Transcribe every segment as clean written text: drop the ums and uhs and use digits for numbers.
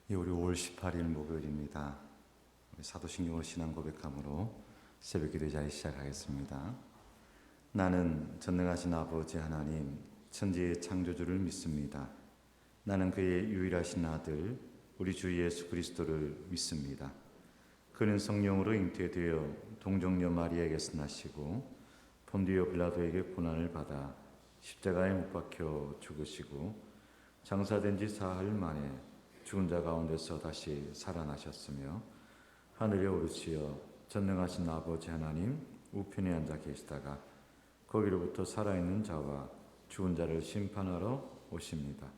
우리 5월 18일 목요일입니다. 우리 사도신경으로 신앙 고백함으로 새벽 기도 자리 시작하겠습니다. 나는 전능하신 아버지 하나님 천지의 창조주를 믿습니다. 나는 그의 유일하신 아들 우리 주 예수 그리스도를 믿습니다. 그는 성령으로 잉태되어 동정녀 마리아에게서 나시고 본디오 빌라도에게 고난을 받아 십자가에 못 박혀 죽으시고 장사된 지 사흘 만에 죽은 자 가운데서 다시 살아나셨으며 하늘에 오르시어 전능하신 아버지 하나님 우편에 앉아 계시다가 거기로부터 살아있는 자와 죽은 자를 심판하러 오십니다.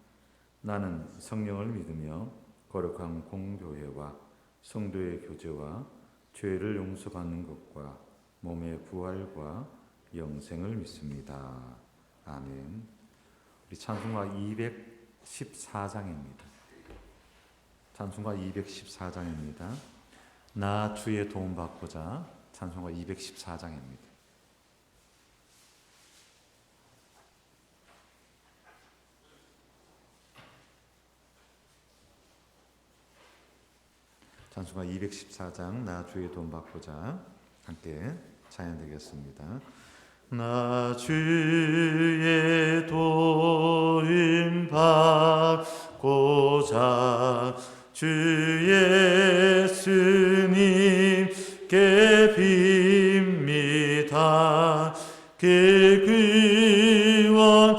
나는 성령을 믿으며 거룩한 공교회와 성도의 교제와 죄를 용서받는 것과 몸의 부활과 영생을 믿습니다. 아멘. 우리 찬송가 214장입니다. 찬송가 214장입니다. 나 주의 도움 받고자 찬송가 214장입니다. 찬송가 214장 나 주의 도움 받고자 함께 찬양드리겠습니다. 나 주의 도움 받고자 주 예수님께 빕니다. 그 구원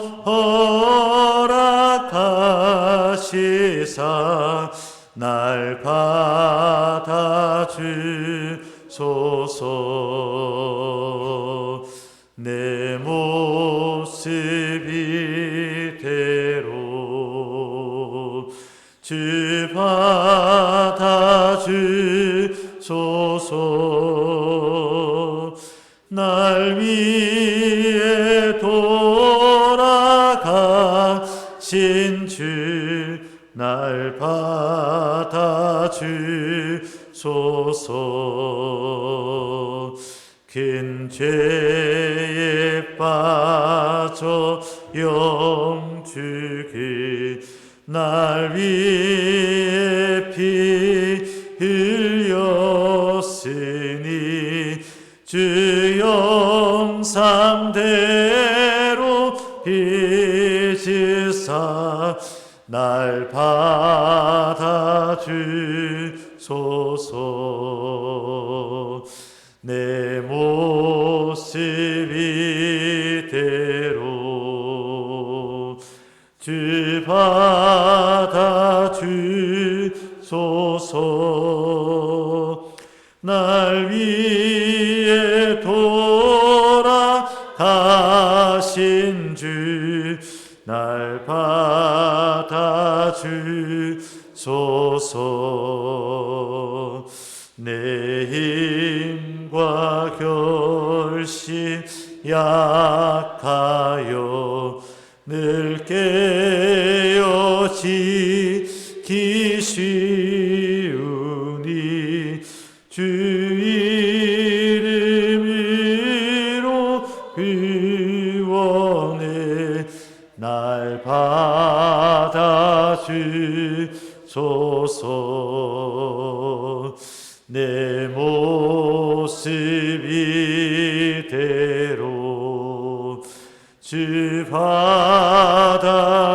허락하시사 날 받아주소서. 내 모습 이대로 주 받아주소서. 날 위해 돌아가신 주 날 받아주소서. 큰 죄에 빠져 영주기 날 위해 피 흘렸으니 주 영상대로 빚으사 날 받아주소서. 내 모습 이대로 주 받아주소서. 날 위해 돌아가신 주 날 받아주소서. 내 힘과 결심 약하여 늘 깨어지기 쉬우니 주 이름으로 구원해 날 받아주소서. 내 모습 이대로 주 받아주소서.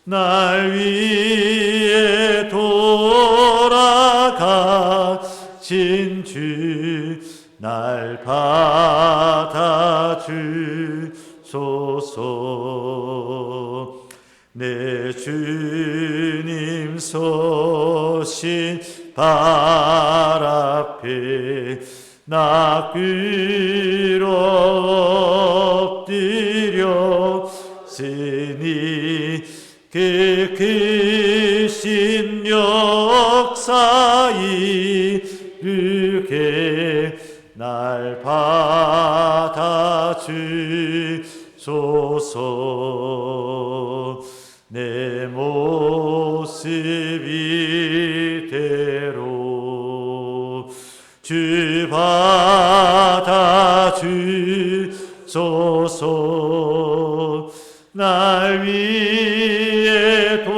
날 위해 돌아가신 주 날 받아주소서. 내 주님 서신 발 앞에 나 꿇어 엎드렸으니 그 크신 역사 이르게 날 받아주소서. 내 모습 이대로 주 받아주소서. 날 위해 돌아가신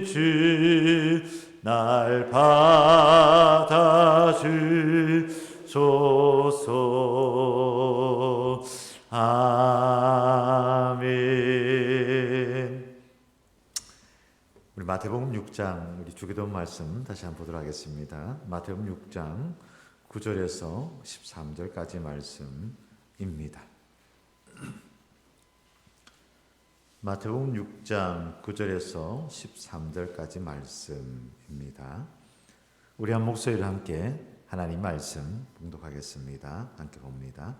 주 날 받아주소서. 아멘. 우리 마태복음 6장 우리 주기도문 말씀 다시 한번 보도록 하겠습니다. 마태복음 6장 9절에서 13절까지 말씀입니다. 마태복음 6장 9절에서 13절까지 말씀입니다. 우리 한 목소리로 함께 하나님 말씀 봉독하겠습니다. 함께 봅니다.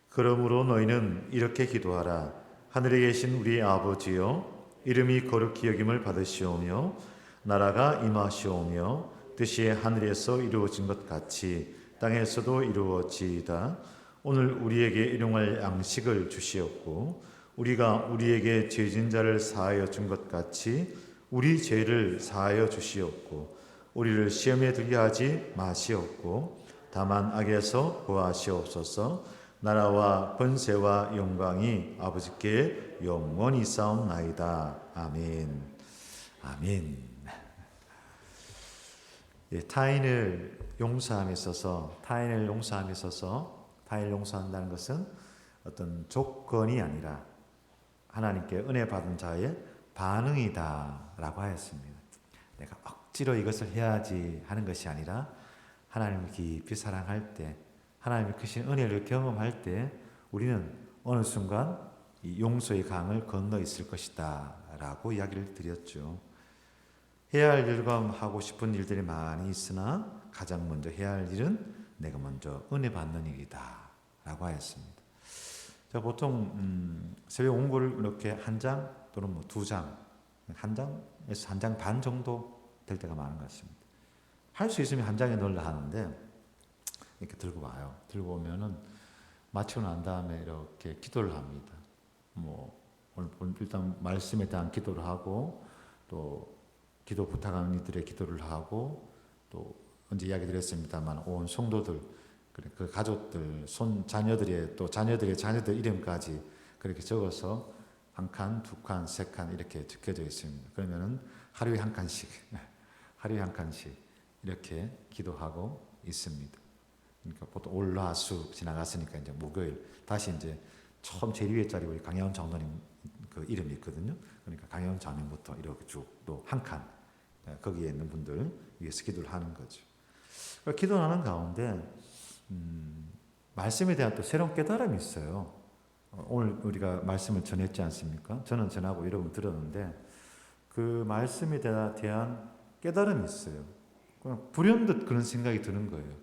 그러므로 너희는 이렇게 기도하라. 하늘에 계신 우리 아버지여, 이름이 거룩히 여김을 받으시오며 나라가 임하시오며 뜻이 하늘에서 이루어진 것 같이 땅에서도 이루어지이다. 오늘 우리에게 일용할 양식을 주시옵고 우리가 우리에게 죄진 자를 사하여 준 것 같이 우리 죄를 사하여 주시옵고 우리를 시험에 들게 하지 마시옵고 다만 악에서 구하시옵소서. 나라와 번세와 영광이 아버지께 영원히 싸움나이다. 아멘. 아멘. 예, 타인을 용서함에 있어서 타인을 용서한다는 것은 어떤 조건이 아니라 하나님께 은혜 받은 자의 반응이다라고 하였습니다. 내가 억지로 이것을 해야지 하는 것이 아니라 하나님을 깊이 사랑할 때, 하나님의 크신 은혜를 경험할 때 우리는 어느 순간 이 용서의 강을 건너 있을 것이다 라고 이야기를 드렸죠. 해야 할 일과 하고 싶은 일들이 많이 있으나 가장 먼저 해야 할 일은 내가 먼저 은혜 받는 일이다 라고 하였습니다. 자, 보통 새벽 원고를 이렇게 한 장 또는 뭐 두 장, 한 장에서 한 장 반 정도 될 때가 많은 것 같습니다. 할 수 있으면 한 장에 넣으려 하는데 이렇게 들고 와요. 들고 오면은 마치고 난 다음에 이렇게 기도를 합니다. 뭐 오늘 일단 말씀에 대한 기도를 하고 또 기도 부탁하는 이들의 기도를 하고 또 언제 이야기 드렸습니다만 온 성도들 그 가족들, 자녀들의 자녀들 이름까지 그렇게 적어서 한 칸, 두 칸, 세 칸 이렇게 적혀져 있습니다. 그러면은 하루에 한 칸씩 이렇게 기도하고 있습니다. 그러니까 보통 올라수 지나갔으니까 이제 목요일 다시 이제 처음 제일 위에 자리 우리 강혜원 장로님 그 이름이 있거든요. 그러니까 강혜원 장로님부터 이렇게 쭉 또 한 칸 거기에 있는 분들 위해서 기도를 하는 거죠. 기도하는 가운데 말씀에 대한 또 새로운 깨달음이 있어요. 오늘 우리가 말씀을 전했지 않습니까? 저는 전하고 여러분 들었는데 그 말씀에 대한 깨달음이 있어요. 그냥 불현듯 그런 생각이 드는 거예요.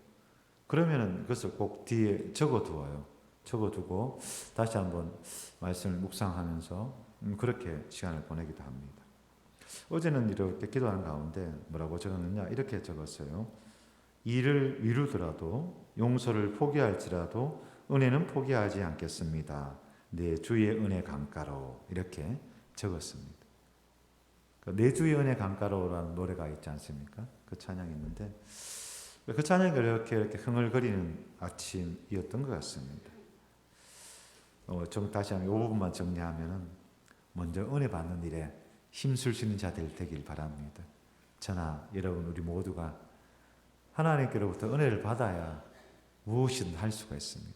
그러면은 그것을 꼭 뒤에 적어두고 다시 한번 말씀을 묵상하면서 그렇게 시간을 보내기도 합니다. 어제는 이렇게 기도하는 가운데 뭐라고 적었느냐 이렇게 적었어요. 일을 미루더라도 용서를 포기할지라도 은혜는 포기하지 않겠습니다. 내 주의 은혜 강가로 이렇게 적었습니다. 내 주의 은혜 강가로라는 노래가 있지 않습니까? 그 찬양이 있는데 그 찬양이 이렇게 흥얼거리는 아침이었던 것 같습니다. 다시 한번 이 부분만 정리하면은 먼저 은혜 받는 일에 힘쓸 수 있는 자들 되길 바랍니다. 저나 여러분 우리 모두가 하나님께로부터 은혜를 받아야 무엇이든 할 수가 있습니다.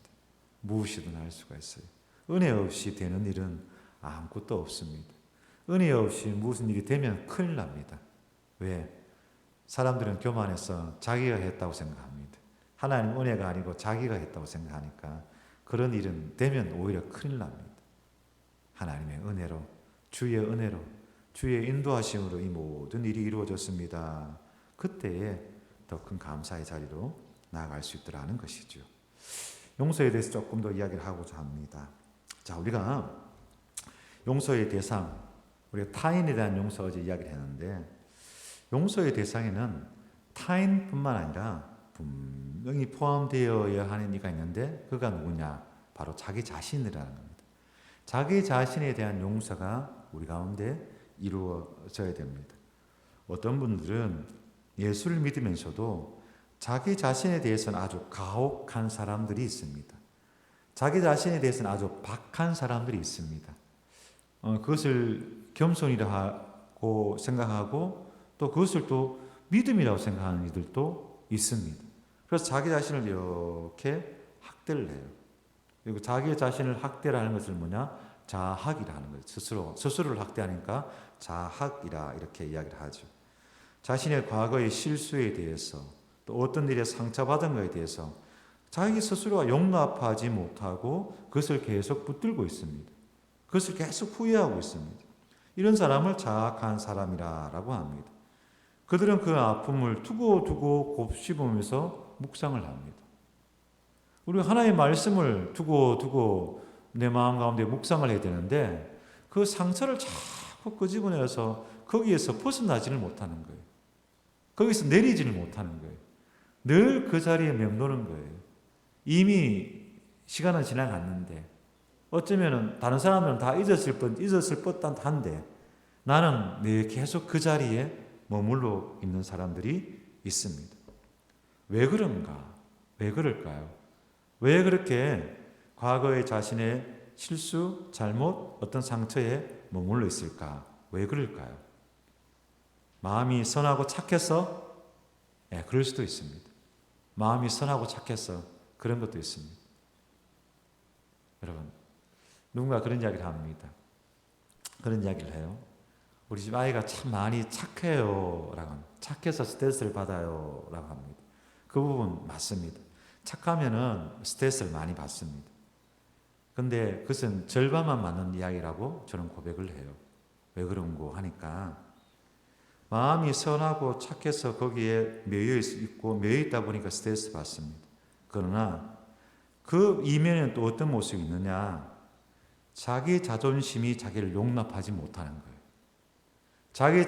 무엇이든 할 수가 있어요. 은혜 없이 되는 일은 아무것도 없습니다. 은혜 없이 무슨 일이 되면 큰일 납니다. 왜? 사람들은 교만해서 자기가 했다고 생각합니다. 하나님 은혜가 아니고 자기가 했다고 생각하니까 그런 일은 되면 오히려 큰일 납니다. 하나님의 은혜로, 주의 은혜로, 주의 인도하심으로 이 모든 일이 이루어졌습니다. 그때에 더 큰 감사의 자리로 나아갈 수 있더라는 것이죠. 용서에 대해서 조금 더 이야기를 하고자 합니다. 자, 우리가 용서의 대상, 우리가 타인에 대한 용서 어제 이야기를 했는데 용서의 대상에는 타인뿐만 아니라 분명히 포함되어야 하는 이가 있는데 그가 누구냐? 바로 자기 자신이라는 겁니다. 자기 자신에 대한 용서가 우리 가운데 이루어져야 됩니다. 어떤 분들은 예수를 믿으면서도 자기 자신에 대해서는 아주 가혹한 사람들이 있습니다. 자기 자신에 대해서는 아주 박한 사람들이 있습니다. 그것을 겸손이라고 생각하고 또 그것을 또 믿음이라고 생각하는 이들도 있습니다. 그래서 자기 자신을 이렇게 학대를 해요. 그리고 자기 자신을 학대라는 것을 뭐냐? 자학이라는 거예요. 스스로를 학대하니까 자학이라 이렇게 이야기를 하죠. 자신의 과거의 실수에 대해서 또 어떤 일에 상처받은 것에 대해서 자기 스스로가 용납하지 못하고 그것을 계속 붙들고 있습니다. 그것을 계속 후회하고 있습니다. 이런 사람을 자학한 사람이라고 합니다. 그들은 그 아픔을 두고두고 곱씹으면서 묵상을 합니다. 우리가 하나님의 말씀을 두고두고 내 마음 가운데 묵상을 해야 되는데 그 상처를 자꾸 끄집어내서 거기에서 벗어나지를 못하는 거예요. 거기서 내리지를 못하는 거예요. 늘 그 자리에 맴도는 거예요. 이미 시간은 지나갔는데 어쩌면 다른 사람들은 다 잊었을 법한데 나는 늘 계속 그 자리에 머물러 있는 사람들이 있습니다. 왜 그런가? 왜 그럴까요? 왜 그렇게 과거의 자신의 실수, 잘못, 어떤 상처에 머물러 있을까? 왜 그럴까요? 마음이 선하고 착해서? 네, 그럴 수도 있습니다. 마음이 선하고 착해서 그런 것도 있습니다. 여러분, 누군가 그런 이야기를 합니다. 그런 이야기를 해요. 우리 집 아이가 참 많이 착해요. 라고 합니다. 착해서 스트레스를 받아요. 라고 합니다. 그 부분 맞습니다. 착하면은 스트레스를 많이 받습니다. 근데 그것은 절반만 맞는 이야기라고 저는 고백을 해요. 왜 그런고 하니까 마음이 선하고 착해서 거기에 매여 있고 매여 있다 보니까 스트레스 받습니다. 그러나 그 이면에는 또 어떤 모습이 있느냐? 자기 자존심이 자기를 용납하지 못하는 거예요. 자기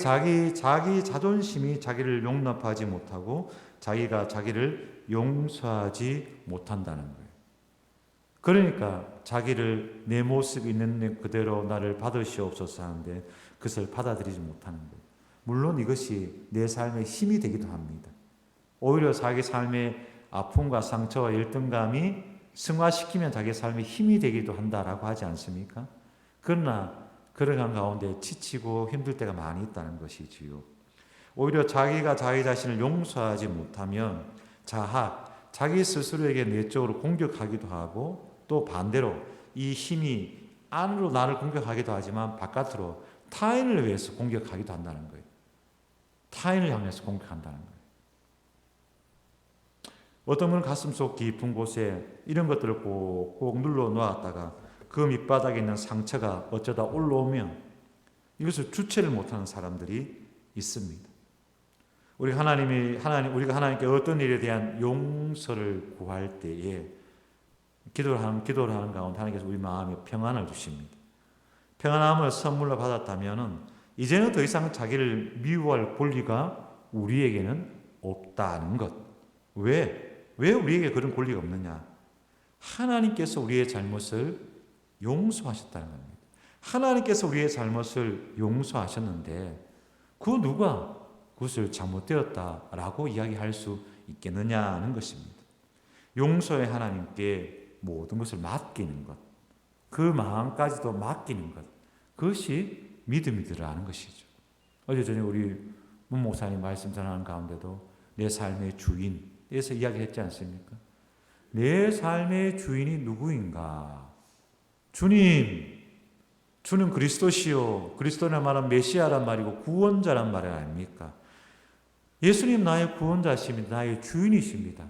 자존심이 자기를 용납하지 못하고 자기가 자기를 용서하지 못한다는 거예요. 그러니까 자기를 내 모습 있는 그대로 나를 받으시옵소서 하는데 그것을 받아들이지 못하는 거예요. 물론 이것이 내 삶의 힘이 되기도 합니다. 오히려 자기 삶의 아픔과 상처와 열등감이 승화시키면 자기 삶의 힘이 되기도 한다라고 하지 않습니까? 그러나 그러한 가운데 지치고 힘들 때가 많이 있다는 것이지요. 오히려 자기가 자기 자신을 용서하지 못하면 자학, 자기 스스로에게 내적으로 공격하기도 하고 또 반대로 이 힘이 안으로 나를 공격하기도 하지만 바깥으로 타인을 위해서 공격하기도 한다는 거예요. 타인을 향해서 공격한다는 거예요. 어떤 분은 가슴속 깊은 곳에 이런 것들을 꼭꼭 눌러 놓았다가 그 밑바닥에 있는 상처가 어쩌다 올라오면 이것을 주체를 못하는 사람들이 있습니다. 우리가 하나님께 어떤 일에 대한 용서를 구할 때에 기도를 하는 가운데 하나님께서 우리 마음에 평안을 주십니다. 평안함을 선물로 받았다면 이제는 더 이상 자기를 미워할 권리가 우리에게는 없다는 것. 왜 우리에게 그런 권리가 없느냐? 하나님께서 우리의 잘못을 용서하셨다는 겁니다. 하나님께서 우리의 잘못을 용서하셨는데 그 누가 그것을 잘못되었다라고 이야기할 수 있겠느냐는 것입니다. 용서의 하나님께 모든 것을 맡기는 것, 그 마음까지도 맡기는 것, 그것이 믿음이더라는 것이죠. 어제 저녁에 우리 문 목사님 말씀 전하는 가운데도 내 삶의 주인에서 이야기했지 않습니까? 내 삶의 주인이 누구인가? 주님, 주는 그리스도시요. 그리스도는 말은 메시아란 말이고 구원자란 말 아닙니까? 예수님 나의 구원자십니다. 나의 주인이십니다.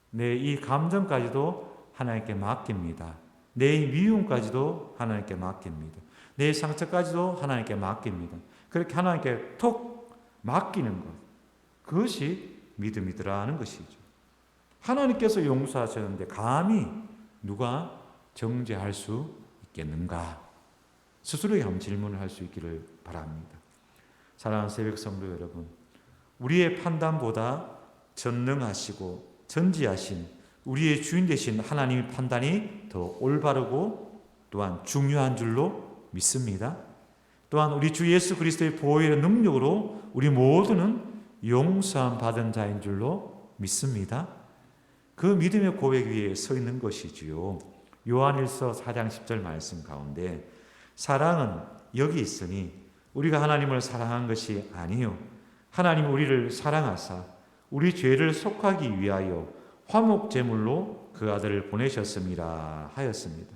내 이 감정까지도 하나님께 맡깁니다. 내 이 미움까지도 하나님께 맡깁니다. 내 상처까지도 하나님께 맡깁니다. 그렇게 하나님께 톡 맡기는 것. 그것이 믿음이더라는 것이죠. 하나님께서 용서하셨는데 감히 누가 정죄할 수 있겠는가? 스스로에게 한번 질문을 할 수 있기를 바랍니다. 사랑하는 새벽 성도 여러분, 우리의 판단보다 전능하시고 전지하신 우리의 주인 되신 하나님의 판단이 더 올바르고 또한 중요한 줄로 믿습니다. 또한 우리 주 예수 그리스도의 보혈의 능력으로 우리 모두는 용서함 받은 자인 줄로 믿습니다. 그 믿음의 고백 위에 서 있는 것이지요. 요한일서 4장 10절 말씀 가운데 사랑은 여기 있으니 우리가 하나님을 사랑한 것이 아니요 하나님 우리를 사랑하사 우리 죄를 속하기 위하여 화목 제물로 그 아들을 보내셨습니다 하였습니다.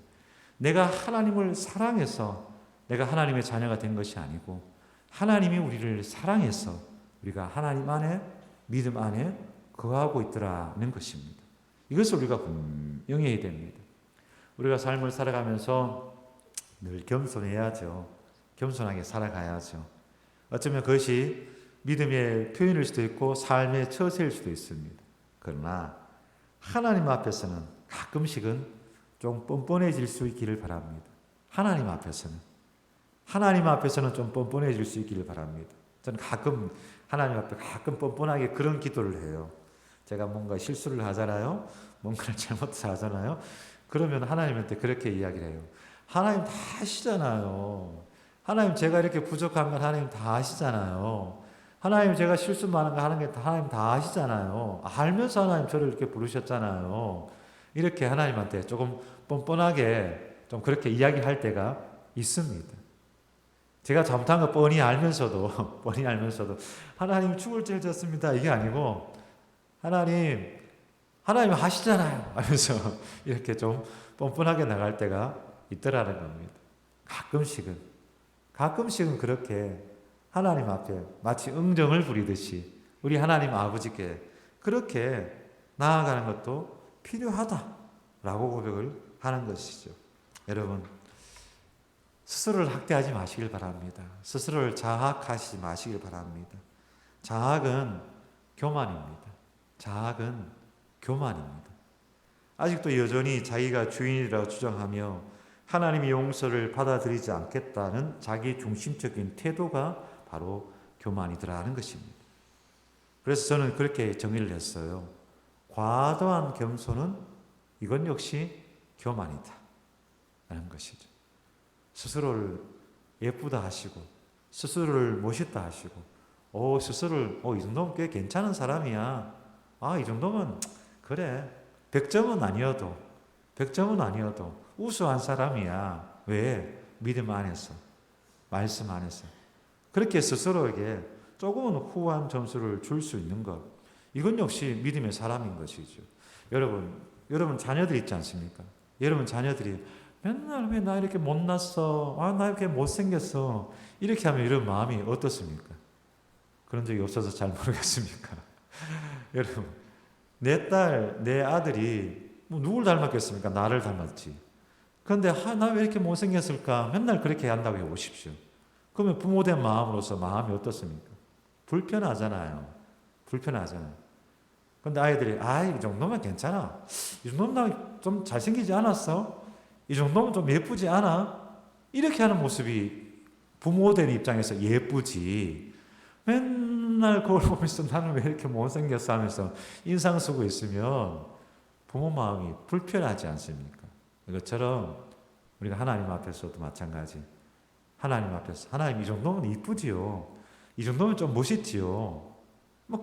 내가 하나님을 사랑해서 내가 하나님의 자녀가 된 것이 아니고 하나님이 우리를 사랑해서 우리가 하나님 안에 믿음 안에 거하고 있더라는 것입니다. 이것을 우리가 분명히 해야 됩니다. 우리가 삶을 살아가면서 늘 겸손해야죠. 겸손하게 살아가야죠. 어쩌면 그것이 믿음의 표현일 수도 있고 삶의 처세일 수도 있습니다. 그러나 하나님 앞에서는 가끔씩은 좀 뻔뻔해질 수 있기를 바랍니다. 하나님 앞에서는 좀 뻔뻔해질 수 있기를 바랍니다. 저는 가끔 하나님 앞에 가끔 뻔뻔하게 그런 기도를 해요. 제가 뭔가 실수를 하잖아요. 뭔가를 잘못해서 하잖아요. 그러면 하나님한테 그렇게 이야기를 해요. 하나님 다 아시잖아요. 하나님 제가 이렇게 부족한 건 하나님 다 아시잖아요. 하나님 제가 실수 많은 거 하는 게 하나님 다 아시잖아요. 알면서 하나님 저를 이렇게 부르셨잖아요. 이렇게 하나님한테 조금 뻔뻔하게 좀 그렇게 이야기할 때가 있습니다. 제가 잘못한 거 뻔히 알면서도 하나님 죽을 죄를 졌습니다. 이게 아니고 하나님 하시잖아요. 하면서 이렇게 좀 뻔뻔하게 나갈 때가 있더라는 겁니다. 가끔씩은 그렇게 하나님 앞에 마치 응정을 부리듯이 우리 하나님 아버지께 그렇게 나아가는 것도 필요하다라고 고백을 하는 것이죠. 여러분 스스로를 학대하지 마시길 바랍니다. 스스로를 자학하지 마시길 바랍니다. 자학은 교만입니다. 아직도 여전히 자기가 주인이라고 주장하며 하나님의 용서를 받아들이지 않겠다는 자기 중심적인 태도가 바로 교만이더라는 것입니다. 그래서 저는 그렇게 정의를 했어요. 과도한 겸손은 이건 역시 교만이다 라는 것이죠. 스스로를 예쁘다 하시고 스스로를 멋있다 하시고 스스로를 이 정도면 꽤 괜찮은 사람이야. 이 정도면 그래 100점은 아니어도 우수한 사람이야. 왜? 믿음 안에서 말씀 안에서 그렇게 스스로에게 조금은 후한 점수를 줄 수 있는 것, 이건 역시 믿음의 사람인 것이죠. 여러분 자녀들 있지 않습니까? 여러분 자녀들이 맨날 왜 나 이렇게 못났어? 나 이렇게 못생겼어? 이렇게 하면 이런 마음이 어떻습니까? 그런 적이 없어서 잘 모르겠습니까? 여러분, 내 딸, 내 아들이 누굴 닮았겠습니까? 나를 닮았지. 그런데 나 왜 이렇게 못생겼을까? 맨날 그렇게 한다고 해보십시오. 그러면 부모된 마음으로서 마음이 어떻습니까? 불편하잖아요. 그런데 아이들이 이 정도면 괜찮아. 이 정도면 나 좀 잘생기지 않았어? 이 정도면 좀 예쁘지 않아? 이렇게 하는 모습이 부모된 입장에서 예쁘지. 맨날 거울 보면서 나는 왜 이렇게 못생겼어 하면서 인상 쓰고 있으면 부모 마음이 불편하지 않습니까? 이것처럼 우리가 하나님 앞에서도 마찬가지. 하나님 앞에서 하나님 이 정도면 이쁘지요. 이 정도면 좀 멋있지요.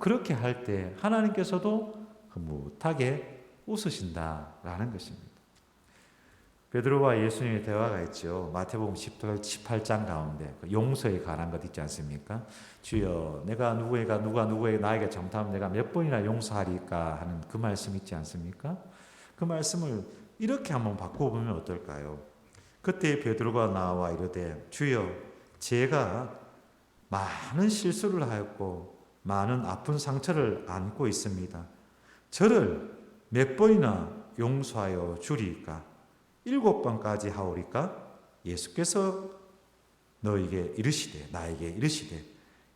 그렇게 할 때 하나님께서도 흐뭇하게 웃으신다라는 것입니다. 베드로와 예수님의 대화가 있죠. 마태복음 18장 가운데 용서에 관한 것 있지 않습니까? 주여 내가 누가 누구에게 나에게 잘못하면 내가 몇 번이나 용서하리까 하는 그 말씀 있지 않습니까? 그 말씀을 이렇게 한번 바꿔보면 어떨까요? 그때 베드로가 나와 이르되 주여 제가 많은 실수를 하였고 많은 아픈 상처를 안고 있습니다. 저를 몇 번이나 용서하여 주리까? 7번까지 하오리까? 예수께서 나에게 이르시되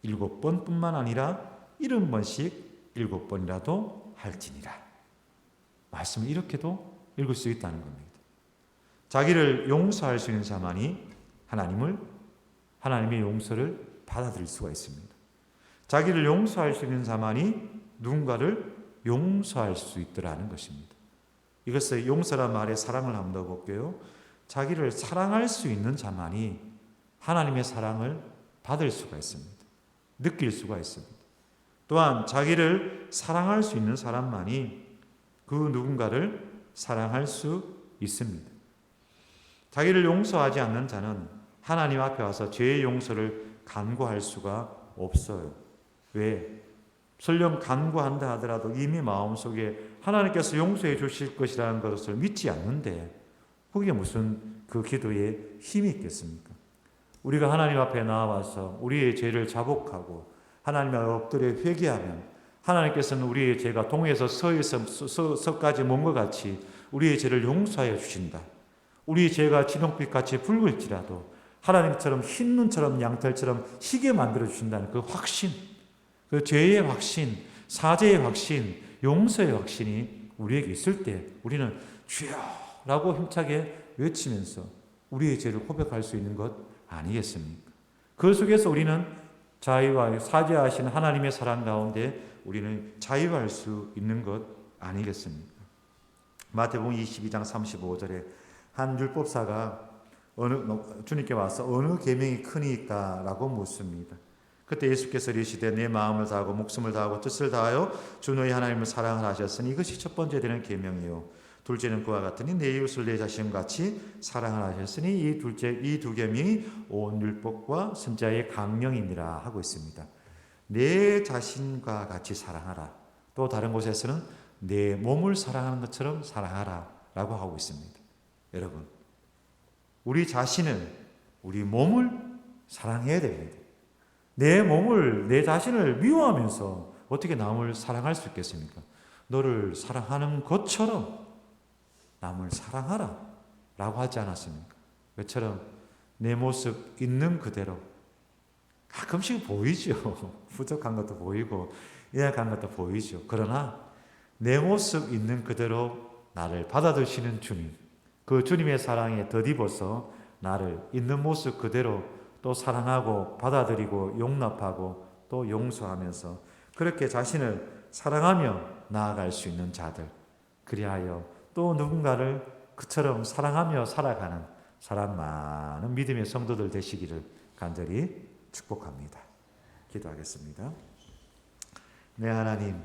7번뿐만 아니라 70번씩 7번이라도 할지니라. 말씀을 이렇게도 읽을 수 있다는 겁니다. 자기를 용서할 수 있는 자만이 하나님의 용서를 받아들일 수가 있습니다. 자기를 용서할 수 있는 자만이 누군가를 용서할 수 있더라는 것입니다. 이것을 용서란 말에 사랑을 한번 넣어볼게요. 자기를 사랑할 수 있는 자만이 하나님의 사랑을 받을 수가 있습니다. 느낄 수가 있습니다. 또한 자기를 사랑할 수 있는 사람만이 그 누군가를 사랑할 수 있습니다. 자기를 용서하지 않는 자는 하나님 앞에 와서 죄의 용서를 간구할 수가 없어요. 왜? 설령 간구한다 하더라도 이미 마음속에 하나님께서 용서해 주실 것이라는 것을 믿지 않는데 그게 무슨 그 기도에 힘이 있겠습니까? 우리가 하나님 앞에 나와서 우리의 죄를 자복하고 하나님 앞에 엎드려 회개하면 하나님께서는 우리의 죄가 동에서 서까지 먼 것 같이 우리의 죄를 용서하여 주신다. 우리의 죄가 진홍빛같이 붉을지라도 하나님처럼 흰 눈처럼 양털처럼 희게 만들어 주신다는 그 확신, 그 죄의 확신, 사죄의 확신, 용서의 확신이 우리에게 있을 때 우리는 주여라고 힘차게 외치면서 우리의 죄를 고백할 수 있는 것 아니겠습니까? 그 속에서 우리는 자유와 사죄하신 하나님의 사랑 가운데 우리는 자유할 수 있는 것 아니겠습니까? 마태복음 22장 35절에 한 율법사가 주님께 와서 어느 계명이 크니까 라고 묻습니다. 그때 예수께서 이르시되 내 마음을 다하고 목숨을 다하고 뜻을 다하여 주 너희 하나님을 사랑하라 하셨으니 이것이 첫 번째 되는 계명이요 둘째는 그와 같으니 내 이웃을 내 자신같이 사랑하라 하셨으니 이 두 계명이 온 율법과 선지자의 강령이니라 하고 있습니다. 내 자신과 같이 사랑하라. 또 다른 곳에서는 내 몸을 사랑하는 것처럼 사랑하라 라고 하고 있습니다. 여러분, 우리 자신을, 우리 몸을 사랑해야 됩니다. 내 몸을, 내 자신을 미워하면서 어떻게 남을 사랑할 수 있겠습니까? 너를 사랑하는 것처럼 남을 사랑하라 라고 하지 않았습니까? 왜처럼 내 모습 있는 그대로 가끔씩 보이죠. 부족한 것도 보이고 연약한 것도 보이죠. 그러나 내 모습 있는 그대로 나를 받아주시는 주님, 그 주님의 사랑에 덧입어서 나를 있는 모습 그대로 또 사랑하고 받아들이고 용납하고 또 용서하면서 그렇게 자신을 사랑하며 나아갈 수 있는 자들, 그리하여 또 누군가를 그처럼 사랑하며 살아가는 사랑 많은 믿음의 성도들 되시기를 간절히 축복합니다. 기도하겠습니다. 네, 하나님,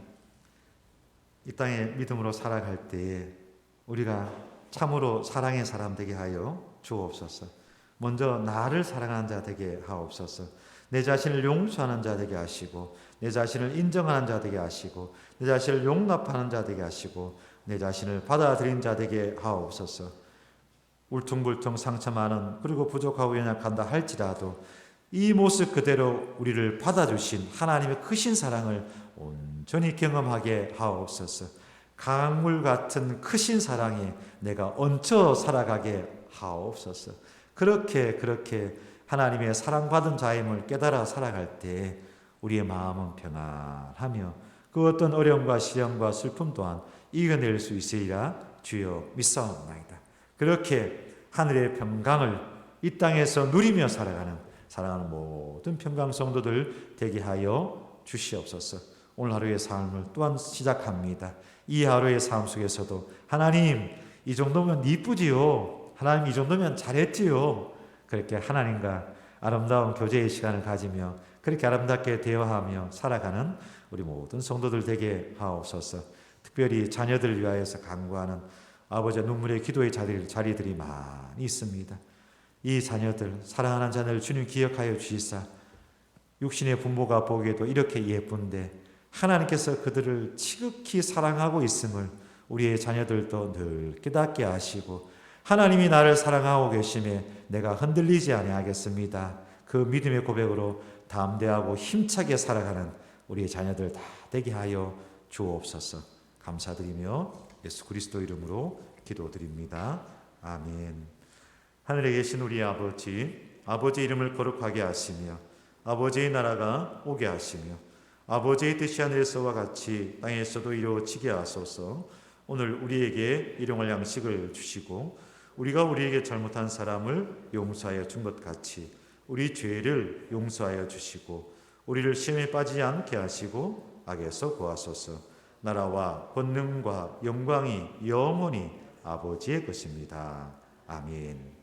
이 땅에 믿음으로 살아갈 때에 우리가 참으로 사랑의 사람 되게 하여 주옵소서. 먼저 나를 사랑하는 자 되게 하옵소서. 내 자신을 용서하는 자 되게 하시고 내 자신을 인정하는 자 되게 하시고 내 자신을 용납하는 자 되게 하시고 내 자신을 받아들인 자 되게 하옵소서. 울퉁불퉁 상처 많은 그리고 부족하고 연약한다 할지라도 이 모습 그대로 우리를 받아주신 하나님의 크신 사랑을 온전히 경험하게 하옵소서. 강물 같은 크신 사랑에 내가 얹혀 살아가게 하옵소서. 그렇게 하나님의 사랑받은 자임을 깨달아 살아갈 때 우리의 마음은 평안하며 그 어떤 어려움과 시련과 슬픔 또한 이겨낼 수 있으리라 주여 믿사옵나이다. 그렇게 하늘의 평강을 이 땅에서 누리며 살아가는 사랑하는 모든 평강 성도들 되게 하여 주시옵소서. 오늘 하루의 삶을 또한 시작합니다. 이 하루의 삶 속에서도 하나님 이 정도면 이쁘지요. 하나님 이 정도면 잘했지요. 그렇게 하나님과 아름다운 교제의 시간을 가지며 그렇게 아름답게 대화하며 살아가는 우리 모든 성도들 되게 하옵소서. 특별히 자녀들을 위하여서 간구하는 아버지의 눈물의 기도의 자리들이 많이 있습니다. 이 자녀들, 사랑하는 자녀를 주님 기억하여 주시사 육신의 부모가 보기에도 이렇게 예쁜데 하나님께서 그들을 지극히 사랑하고 있음을 우리의 자녀들도 늘 깨닫게 하시고 하나님이 나를 사랑하고 계심에 내가 흔들리지 아니하겠습니다. 그 믿음의 고백으로 담대하고 힘차게 살아가는 우리의 자녀들 다 되게 하여 주옵소서. 감사드리며 예수 그리스도 이름으로 기도드립니다. 아멘. 하늘에 계신 우리 아버지, 아버지의 이름을 거룩하게 하시며 아버지의 나라가 오게 하시며 아버지의 뜻이 하늘에서와 같이 땅에서도 이루어지게 하소서. 오늘 우리에게 일용할 양식을 주시고 우리가 우리에게 잘못한 사람을 용서하여 준 것 같이 우리 죄를 용서하여 주시고 우리를 시험에 빠지지 않게 하시고 악에서 구하소서. 나라와 권능과 영광이 영원히 아버지의 것입니다. 아멘.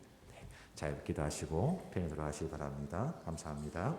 잘 기도하시고 편히 들어가시기 바랍니다. 감사합니다.